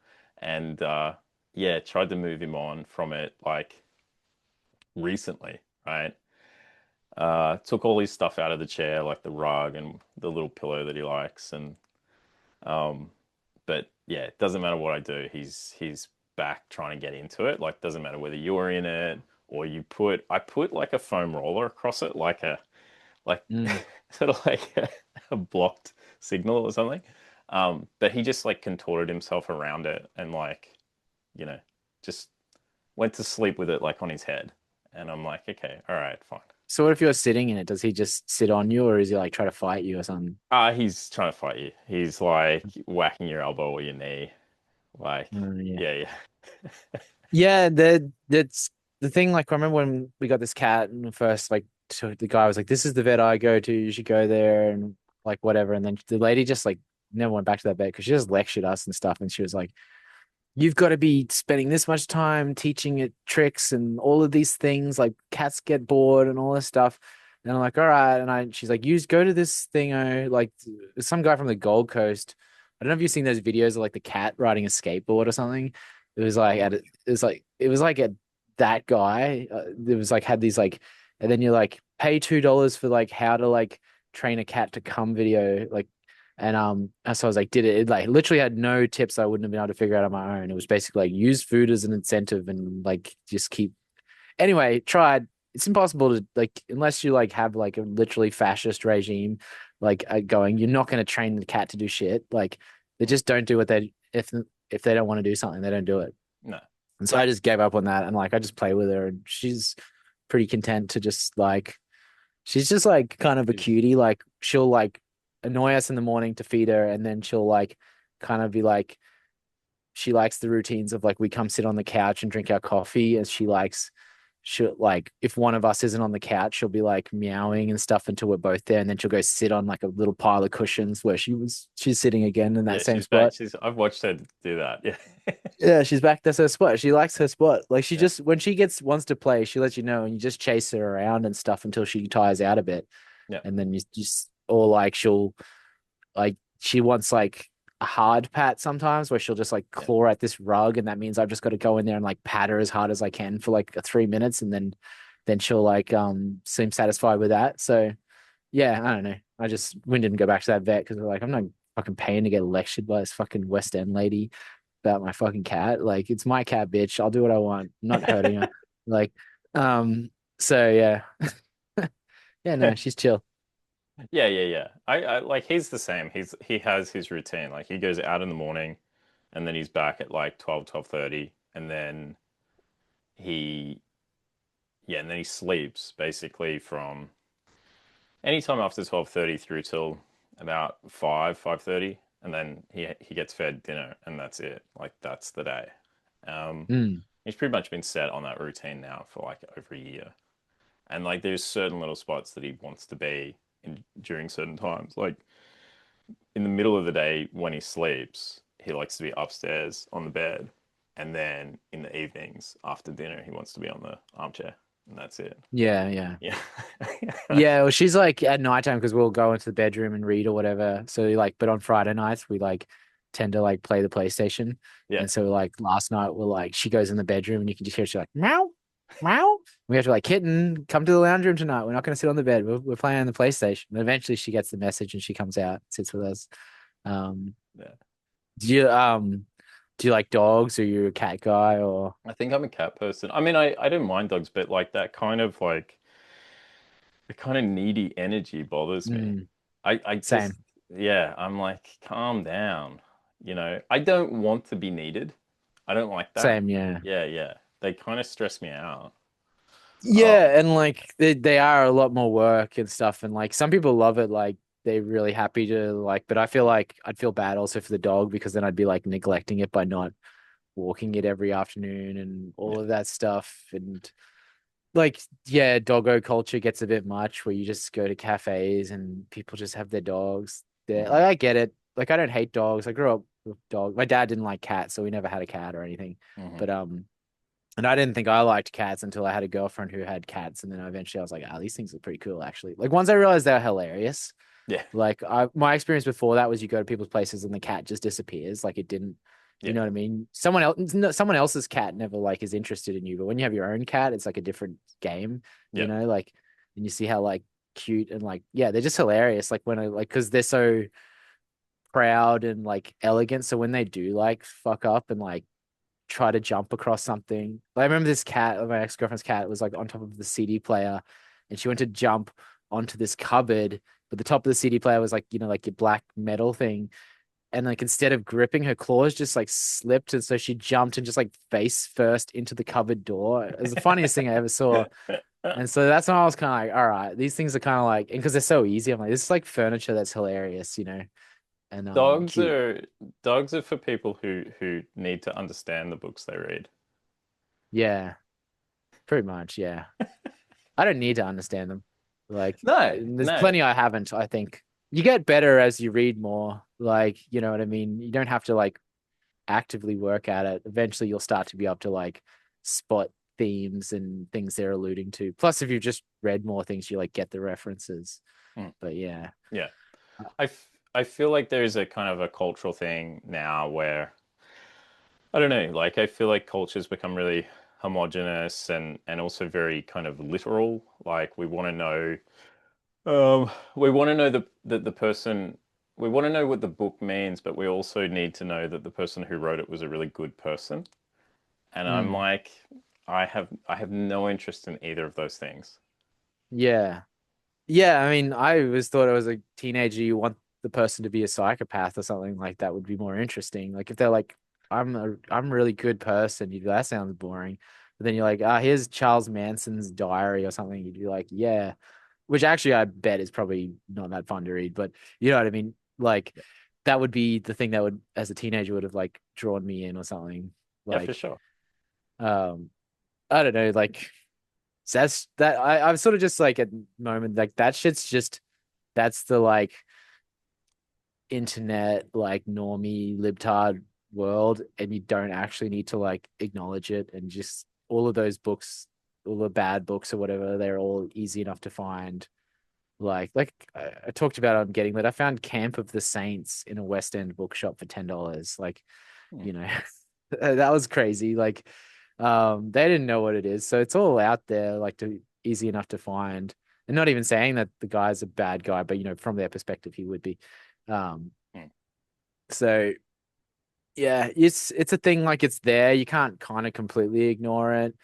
And yeah, tried to move him on from it like recently, right? Took all his stuff out of the chair, like the rug and the little pillow that he likes, and um, but yeah, it doesn't matter what I do. He's back trying to get into it. Like doesn't matter whether you're in it or I put like a foam roller across it, like Mm. sort of like a blocked signal or something. But he just like contorted himself around it and like, you know, just went to sleep with it like on his head. And I'm like, okay, all right, fine. So what if you're sitting in it? Does he just sit on you, or is he like try to fight you or something? He's trying to fight you. He's like whacking your elbow or your knee. Like, Yeah. yeah, Yeah, that's the thing. Like, I remember when we got this cat, and first, like, the guy was like, "This is the vet I go to. You should go there," and like whatever. And then the lady just like never went back to that vet because she just lectured us and stuff. And she was like, "You've got to be spending this much time teaching it tricks and all of these things. Like, cats get bored and all this stuff." And I'm like, "All right." And she's like, "You go to this thing, like some guy from the Gold Coast. I don't know if you've seen those videos of like the cat riding a skateboard or something." It was like it was like at that guy. It was like had these like, and then you like pay $2 for like how to like train a cat to come video like, and so I was like did it. It like literally had no tips I wouldn't have been able to figure out on my own. It was basically like use food as an incentive and like just keep. Anyway, tried. It's impossible to like unless you like have like a literally fascist regime like going. You're not going to train the cat to do shit. Like they just don't do what they if they don't want to do something, they don't do it. no, And so I just gave up on that and like I just play with her and she's pretty content to just like she's just like kind of a cutie. Like she'll like annoy us in the morning to feed her and then she'll like kind of be like she likes the routines of like we come sit on the couch and drink our coffee and she'll like if one of us isn't on the couch she'll be like meowing and stuff until we're both there and then she'll go sit on like a little pile of cushions where she's sitting again in that yeah, same she's back. spot. I've watched her do that. Yeah, Yeah, she's back. That's her spot. She likes her spot. Like she yeah, just when she wants to play, she lets you know, and you just chase her around and stuff until she tires out a bit, yeah, and then you just or like she'll like she wants like a hard pat sometimes where she'll just like yeah. claw at this rug, and that means I've just got to go in there and like pat her as hard as I can for like 3 minutes, and then she'll like seem satisfied with that. So yeah, I don't know. We didn't go back to that vet because we're like I'm not fucking paying to get lectured by this fucking West End lady about my fucking cat. Like it's my cat, bitch. I'll do what I want. I'm not hurting her. Like, so yeah. Yeah, no, she's chill. Yeah, yeah, yeah. I like he's the same. He has his routine. Like he goes out in the morning and then he's back at like 12:30, and then he yeah, and then he sleeps basically from anytime after 12:30 through till about 5:30, and then he gets fed dinner and that's it. Like that's the day. Um Mm. he's pretty much been set on that routine now for like over a year. And like there's certain little spots that he wants to be in during certain times. Like in the middle of the day when he sleeps, he likes to be upstairs on the bed, and then in the evenings after dinner, he wants to be on the armchair, and that's it. Yeah, yeah. Yeah, Yeah, well, she's like at nighttime because we'll go into the bedroom and read or whatever. So like, but on Friday nights we like tend to like play the PlayStation. yeah, And so like last night we're like she goes in the bedroom and you can just hear she like meow, meow. We have to like kitten, come to the lounge room tonight. We're not going to sit on the bed. We're playing on the PlayStation. And eventually she gets the message and she comes out, sits with us. Um, yeah. do you like dogs? Or you a cat guy or I think I'm a cat person. I mean, I don't mind dogs, but like that kind of like the kind of needy energy bothers me. mm, I just same, yeah, I'm like calm down. I don't want to be needed. I don't like that. same, yeah. Yeah, yeah. They kind of stress me out. Um, Yeah, and like they are a lot more work and stuff, and like some people love it, like they're really happy to like, but I feel like I'd feel bad also for the dog because then I'd be like neglecting it by not walking it every afternoon and yeah, all of that stuff. And like, yeah, doggo culture gets a bit much where you just go to cafes and people just have their dogs there. Hmm. Like, I get it. Like, I don't hate dogs. I grew up with dogs. My dad didn't like cats, so we never had a cat or anything. Hmm. But and I didn't think I liked cats until I had a girlfriend who had cats, and then eventually I was like, these things are pretty cool, actually. Like, once I realized they were hilarious, Yeah. like my experience before that was you go to people's places and the cat just disappears. Like, it didn't, you Yeah. know what I mean? Someone else's cat never like is interested in you, but when you have your own cat, it's like a different game, Yeah. like, and you see how like cute and like, yeah, they're just hilarious. Like when I like, because they're so proud and like elegant. So when they do like fuck up and like try to jump across something. I remember this cat, my ex-girlfriend's cat, was like on top of the CD player and she went to jump onto this cupboard, but the top of the CD player was like, like your black metal thing. And like instead of gripping, her claws just like slipped. And so she jumped and just like face first into the cupboard door. It was the funniest thing I ever saw. And so that's when I was kind of like, all right, these things are kind of like, and because they're so easy, I'm like, this is like furniture that's hilarious, and Dogs cute. are dogs are for people who need to understand the books they read. Yeah, pretty much. Yeah. I don't need to understand them. Like, No, there's no. plenty I haven't, I think. You get better as you read more. Like, you know what I mean? You don't have to like actively work at it. Eventually you'll start to be able to like spot themes and things they're alluding to. Plus, if you've just read more things, you like get the references. Mm, But yeah. yeah. I feel like there's a kind of a cultural thing now where I don't know, like I feel like cultures become really homogenous and also very kind of literal. Like we want to know the person we want to know what the book means, but we also need to know that the person who wrote it was a really good person. And I'm Mm. like, I have no interest in either of those things. Yeah. Yeah. I mean, I always thought as a teenager, you want the person to be a psychopath or something like that would be more interesting. Like if they're like, I'm a really good person, you'd be like, that sounds boring. But then you're like, here's Charles Manson's diary or something. You'd be like, yeah. Which actually I bet is probably not that fun to read, but you know what I mean? Like that would be the thing that would, as a teenager, would have like drawn me in or something. Yeah, for Like, sure. um, I don't know, like so that's that I'm sort of just like at the moment like that shit's just that's the like internet like normie libtard world and you don't actually need to like acknowledge it and just all of those books, all the bad books or whatever, they're all easy enough to find. Like I talked about on getting that I found Camp of the Saints in a West End bookshop for $10. Like, Hmm. you know, that was crazy. Like, they didn't know what it is, so it's all out there, like to easy enough to find. And not even saying that the guy's a bad guy, but from their perspective, he would be. Um, Hmm. so yeah, it's a thing. Like it's there. You can't kind of completely ignore it.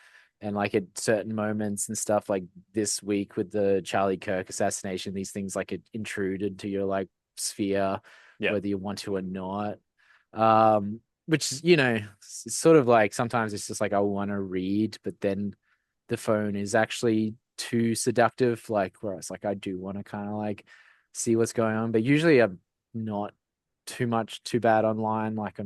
And like at certain moments and stuff, like this week with the Charlie Kirk assassination, these things like it intruded to your like sphere, Yeah. whether you want to or not. Which it's sort of like sometimes it's just like I want to read, but then the phone is actually too seductive. Like where it's like I do want to kind of like see what's going on, but usually I'm not too bad online. Like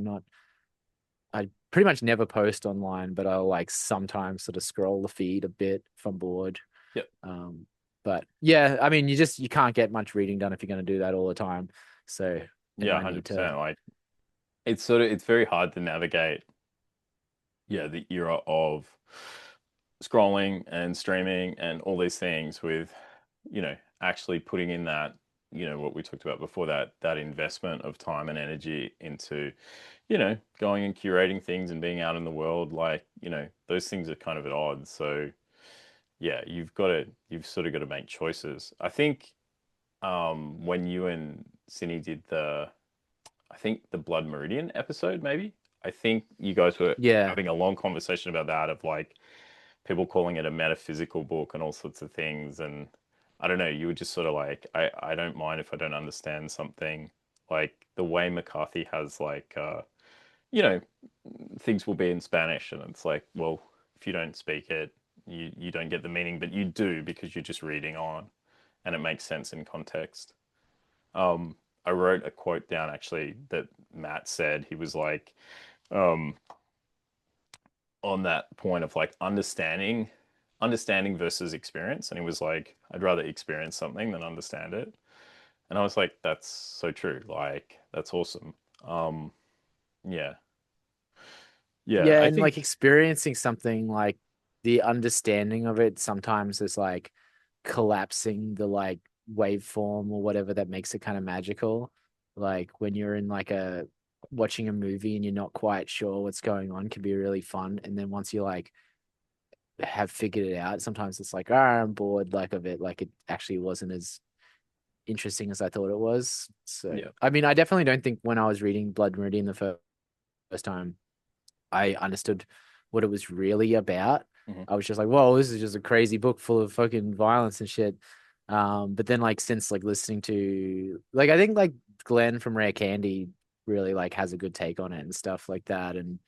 I pretty much never post online, but I'll like sometimes sort of scroll the feed a bit if I'm bored. Yep. Um, but yeah, I mean, you can't get much reading done if you're going to do that all the time. So then Yeah, I need to, 100%. Like it's very hard to navigate, yeah, the era of scrolling and streaming and all these things with, actually putting in that, what we talked about before, that investment of time and energy into, going and curating things and being out in the world. Like, those things are kind of at odds. So yeah, you've sort of got to make choices. I think when you and Cindy did I think the Blood Meridian episode, maybe. I think you guys were yeah, having a long conversation about that of like people calling it a metaphysical book and all sorts of things. And I don't know, you were just sort of like, I don't mind if I don't understand something. Like the way McCarthy has like, you know, things will be in Spanish, and it's like, well, if you don't speak it, you don't get the meaning, but you do because you're just reading on, and it makes sense in context. Um, I wrote a quote down actually that Matt said. He was like, um, on that point of like understanding, understanding versus experience, and he was like, I'd rather experience something than understand it. And I was like, that's so true. Like, that's awesome. Um, yeah, yeah. Yeah, I and like think, experiencing something, like the understanding of it sometimes is like collapsing the like waveform or whatever that makes it kind of magical. Like when you're in like a watching a movie and you're not quite sure what's going on can be really fun. And then once you like have figured it out, sometimes it's like, I'm bored like of it. Like it actually wasn't as interesting as I thought it was. So yeah, I mean, I definitely don't think when I was reading Blood Meridian the first time I understood what it was really about. hmm I was just like, whoa, this is just a crazy book full of fucking violence and shit. But then like since like listening to like I think like Glenn from Rare Candy really like has a good take on it and stuff like that. And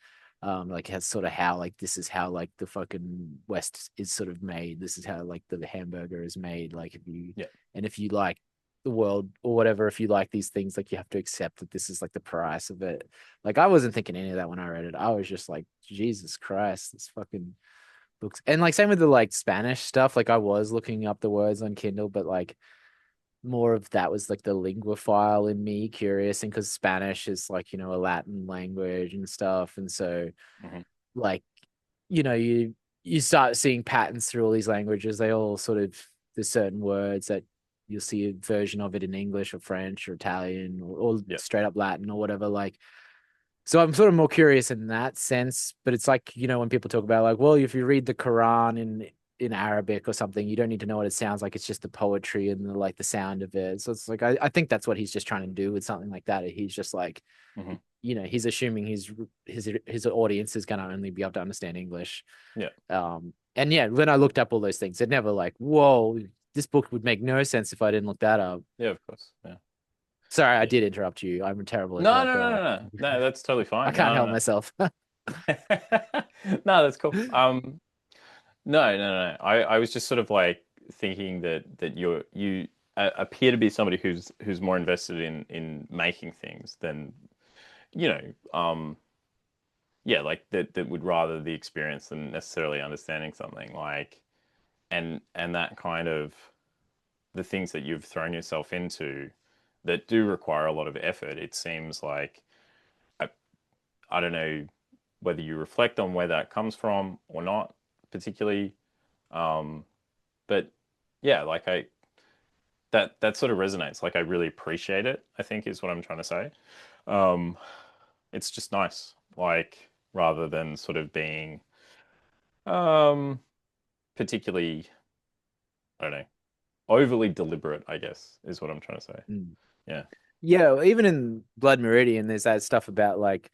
like has sort of how like this is how like the fucking West is sort of made. This is how like the hamburger is made. Like yeah, if you like the world or whatever, if you like these things, like you have to accept that this is like the price of it. Like I wasn't thinking any of that when I read it. I was just like, Jesus Christ, this fucking books. And like same with the like Spanish stuff. Like I was looking up the words on Kindle, but like more of that was like the linguophile in me curious, and because Spanish is like, a Latin language and stuff. And so hmm like, you start seeing patterns through all these languages. They all sort of there's certain words that you'll see a version of it in English or French or Italian or yeah, straight up Latin or whatever. Like so I'm sort of more curious in that sense, but it's like, when people talk about like, well, if you read the Quran in Arabic or something, you don't need to know what it sounds like. It's just the poetry and the like the sound of it. So it's like I think that's what he's just trying to do with something like that. He's just like, hmm he's assuming his audience is gonna only be able to understand English. yeah, And yeah, when I looked up all those things, it never like, whoa, this book would make no sense if I didn't look that up. yeah. Of course, yeah, Sorry, I yeah. did interrupt you. I'm a terrible No, no, interrupter. no, no, no. No, that's totally I fine. can't No, help no, myself. no. No, that's cool. No, no, no. I was just sort of like thinking that you appear to be somebody who's more invested in making things than you know, yeah, like that would rather the experience than necessarily understanding something. Like, and that kind of the things that you've thrown yourself into that do require a lot of effort. It seems like I, I don't know whether you reflect on where that comes from or not, particularly. Um, but yeah, like that sort of resonates. Like I really appreciate it, I think is what I'm trying to say. Um, it's just nice, like rather than sort of being um particularly, I don't know, overly deliberate, I guess, is what I'm trying to say. Mm. Yeah. Yeah, even in Blood Meridian, there's that stuff about like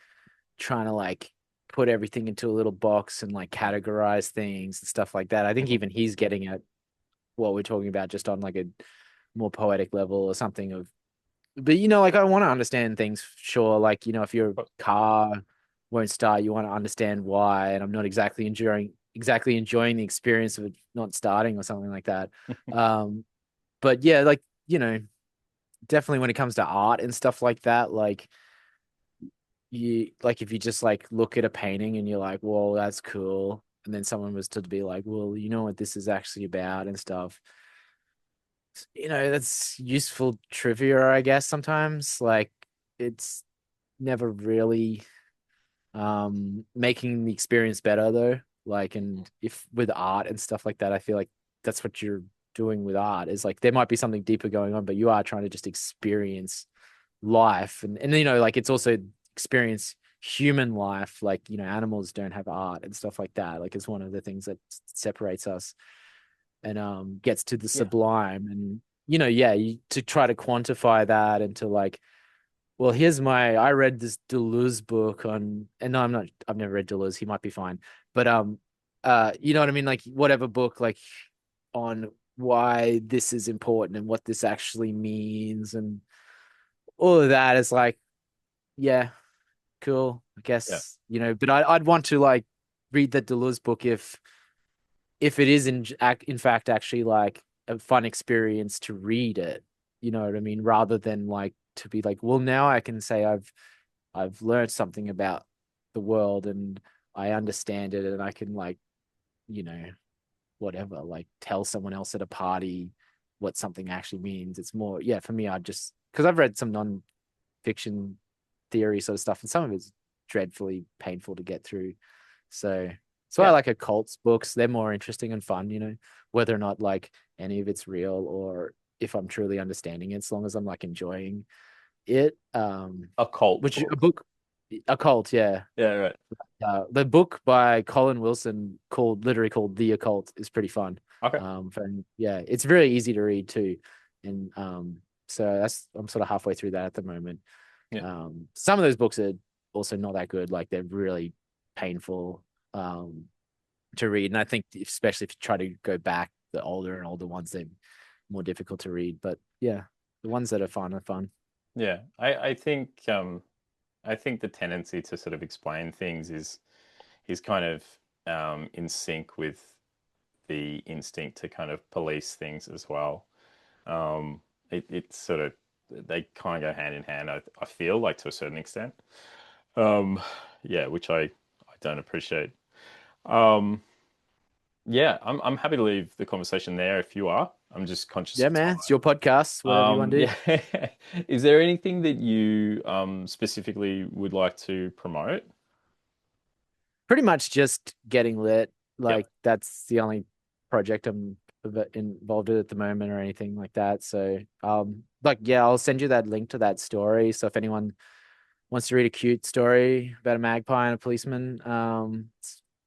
trying to like put everything into a little box and like categorize things and stuff like that. I think Mhm. even he's getting at what we're talking about just on like a more poetic level or something of, but like I want to understand things, sure. Like, if your But car won't start, you want to understand why. And I'm not exactly enjoying the experience of it not starting or something like that. Um, but yeah, like, definitely when it comes to art and stuff like that, like you like if you just like look at a painting and you're like, well, that's cool. And then someone was to be like, well, you know what this is actually about and stuff. That's useful trivia, I guess, sometimes. Like it's never really making the experience better though. Like, and if with art and stuff like that, I feel like that's what you're doing with art is like there might be something deeper going on, but you are trying to just experience life. And like it's also experience human life. Like, animals don't have art and stuff like that. Like it's one of the things that separates us and gets to the yeah. sublime. And yeah, to try to quantify that and to like, well, I read this Deleuze book on, and no, I've never read Deleuze. He might be fine. But, you know what I mean? Like whatever book, like on why this is important and what this actually means and all of that is like, yeah, cool, I Yeah. guess, but I'd want to like read the Deleuze book if it is in fact actually like a fun experience to read it, you know what I mean, rather than like to be like, well, now I can say I've learned something about the world and I understand it and I can like, you know whatever, like tell someone else at a party what something actually means. It's more, yeah, for me, I just, because I've read some non-fiction theory sort of stuff, and some of it's dreadfully painful to get through. So I Yeah. like occults books. They're more interesting and fun, whether or not like any of it's real or if I'm truly understanding it, as long as I'm like enjoying it. Occult Which a books. book, occult, yeah. Yeah, right. The book by Colin Wilson literally called The Occult is pretty fun. Okay. Yeah, it's very easy to read too, and so I'm sort of halfway through that at the moment. Yeah. Some of those books are also not that good, like they're really painful to read, and I think especially if you try to go back, the older and older ones, they're more difficult to read. But yeah, the ones that are fun are fun. Yeah. I think the tendency to sort of explain things is kind of in sync with the instinct to kind of police things as well. It's sort of, they kind of go hand in hand. I feel like, to a certain extent. Yeah, which I don't appreciate. Yeah, I'm happy to leave the conversation there if you are. I'm just conscious Yeah, of man, it's your podcast, whatever you want to do. time. Yeah. Is there anything that you specifically would like to promote? Pretty much just getting lit. Yep. Like that's the only project I'm involved in at the moment or anything like that. So like yeah, I'll send you that link to that story. So if anyone wants to read a cute story about a magpie and a policeman,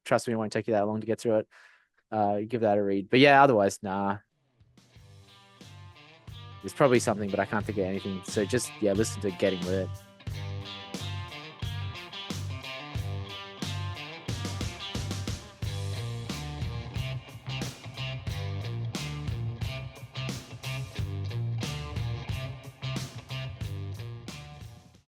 trust me, it won't take you that long to get through it. Give that a read. But yeah, otherwise, nah. There's probably something, but I can't think of anything. So just yeah, listen to Getting Lit.